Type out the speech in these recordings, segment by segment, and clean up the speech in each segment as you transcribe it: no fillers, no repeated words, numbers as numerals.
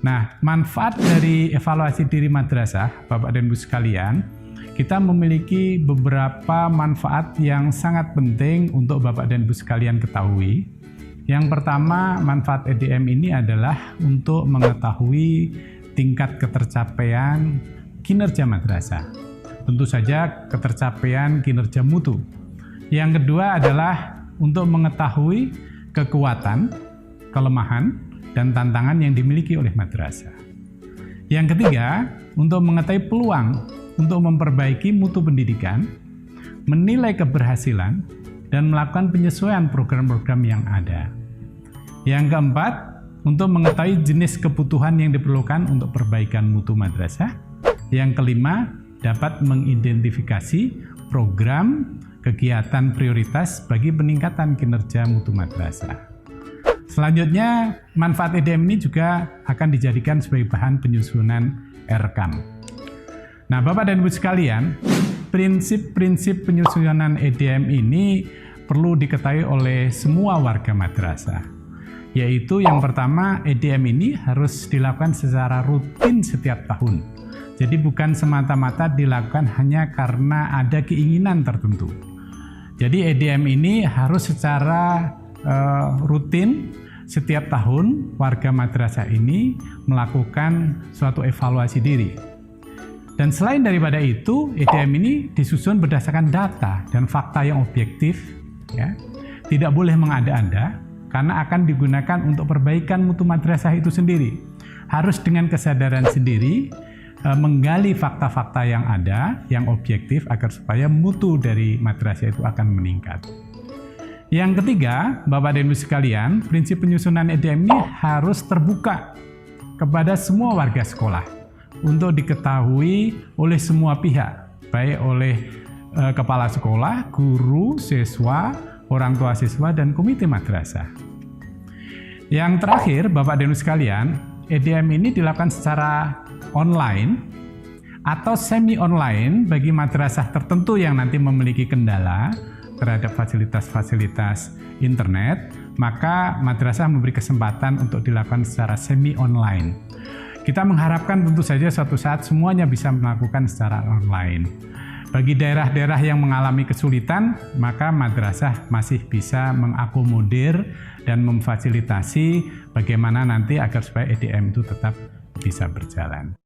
Nah, manfaat dari evaluasi diri madrasah, Bapak dan Ibu sekalian, kita memiliki beberapa manfaat yang sangat penting untuk Bapak dan Ibu sekalian ketahui. Yang pertama, manfaat EDM ini adalah untuk mengetahui tingkat ketercapaian kinerja madrasah. Tentu saja ketercapaian kinerja mutu. Yang kedua adalah untuk mengetahui kekuatan, kelemahan, dan tantangan yang dimiliki oleh madrasah. Yang ketiga, untuk mengetahui peluang untuk memperbaiki mutu pendidikan, menilai keberhasilan, dan melakukan penyesuaian program-program yang ada. Yang keempat, untuk mengetahui jenis kebutuhan yang diperlukan untuk perbaikan mutu madrasah. Yang kelima, dapat mengidentifikasi program kegiatan prioritas bagi peningkatan kinerja mutu madrasah. Selanjutnya, manfaat EDM ini juga akan dijadikan sebagai bahan penyusunan RKAM. Nah, Bapak dan Ibu sekalian, prinsip-prinsip penyusunan EDM ini perlu diketahui oleh semua warga madrasah. Yaitu yang pertama, EDM ini harus dilakukan secara rutin setiap tahun. Jadi bukan semata-mata dilakukan hanya karena ada keinginan tertentu. Jadi EDM ini harus secara rutin setiap tahun warga madrasah ini melakukan suatu evaluasi diri. Dan selain daripada itu, EDM ini disusun berdasarkan data dan fakta yang objektif, ya. Tidak boleh mengada-ada karena akan digunakan untuk perbaikan mutu madrasah itu sendiri. Harus dengan kesadaran sendiri menggali fakta-fakta yang ada, yang objektif agar supaya mutu dari madrasah itu akan meningkat. Yang ketiga, Bapak dan Ibu sekalian, prinsip penyusunan EDM ini harus terbuka kepada semua warga sekolah untuk diketahui oleh semua pihak, baik oleh kepala sekolah, guru, siswa, orang tua siswa, dan komite madrasah. Yang terakhir, Bapak dan Ibu sekalian, EDM ini dilakukan secara online atau semi-online bagi madrasah tertentu yang nanti memiliki kendala terhadap fasilitas-fasilitas internet, maka madrasah memberi kesempatan untuk dilakukan secara semi-online. Kita mengharapkan tentu saja suatu saat semuanya bisa melakukan secara online. Bagi daerah-daerah yang mengalami kesulitan, maka madrasah masih bisa mengakomodir dan memfasilitasi bagaimana nanti agar supaya EDM itu tetap bisa berjalan.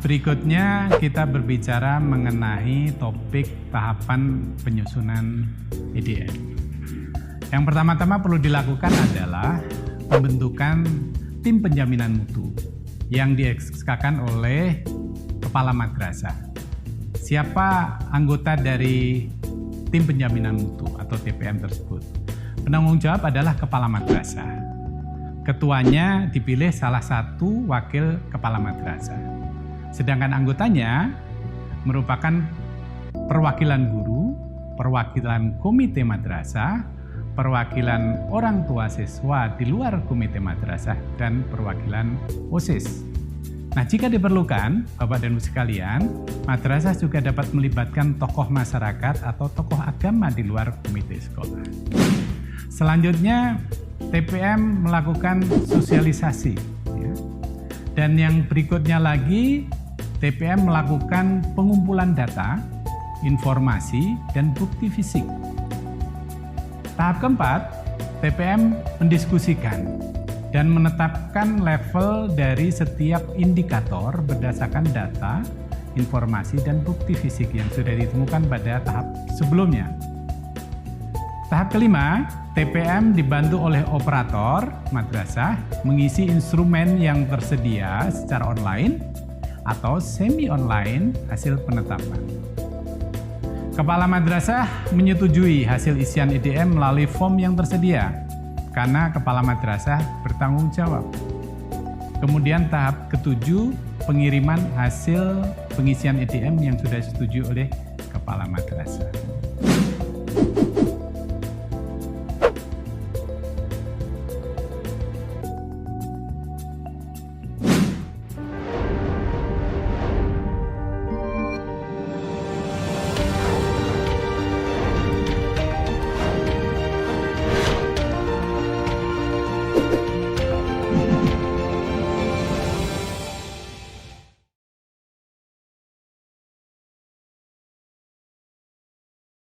Berikutnya kita berbicara mengenai topik tahapan penyusunan EDM. Yang pertama-tama perlu dilakukan adalah pembentukan tim penjaminan mutu yang dieksekusikan oleh kepala madrasah. Siapa anggota dari tim penjaminan mutu atau TPM tersebut? Penanggung jawab adalah kepala madrasah. Ketuanya dipilih salah satu wakil kepala madrasah. Sedangkan anggotanya merupakan perwakilan guru, perwakilan komite madrasah, perwakilan orang tua siswa di luar komite madrasah, dan perwakilan OSIS. Nah, jika diperlukan, Bapak dan Ibu sekalian, madrasah juga dapat melibatkan tokoh masyarakat atau tokoh agama di luar komite sekolah. Selanjutnya, TPM melakukan sosialisasi. Dan yang berikutnya lagi, TPM melakukan pengumpulan data, informasi, dan bukti fisik. Tahap keempat, TPM mendiskusikan dan menetapkan level dari setiap indikator berdasarkan data, informasi, dan bukti fisik yang sudah ditemukan pada tahap sebelumnya. Tahap kelima, TPM dibantu oleh operator madrasah mengisi instrumen yang tersedia secara online atau semi-online hasil penetapan. Kepala madrasah menyetujui hasil isian EDM melalui form yang tersedia, karena kepala madrasah bertanggung jawab. Kemudian tahap ketujuh, pengiriman hasil pengisian EDM yang sudah disetujui oleh kepala madrasah.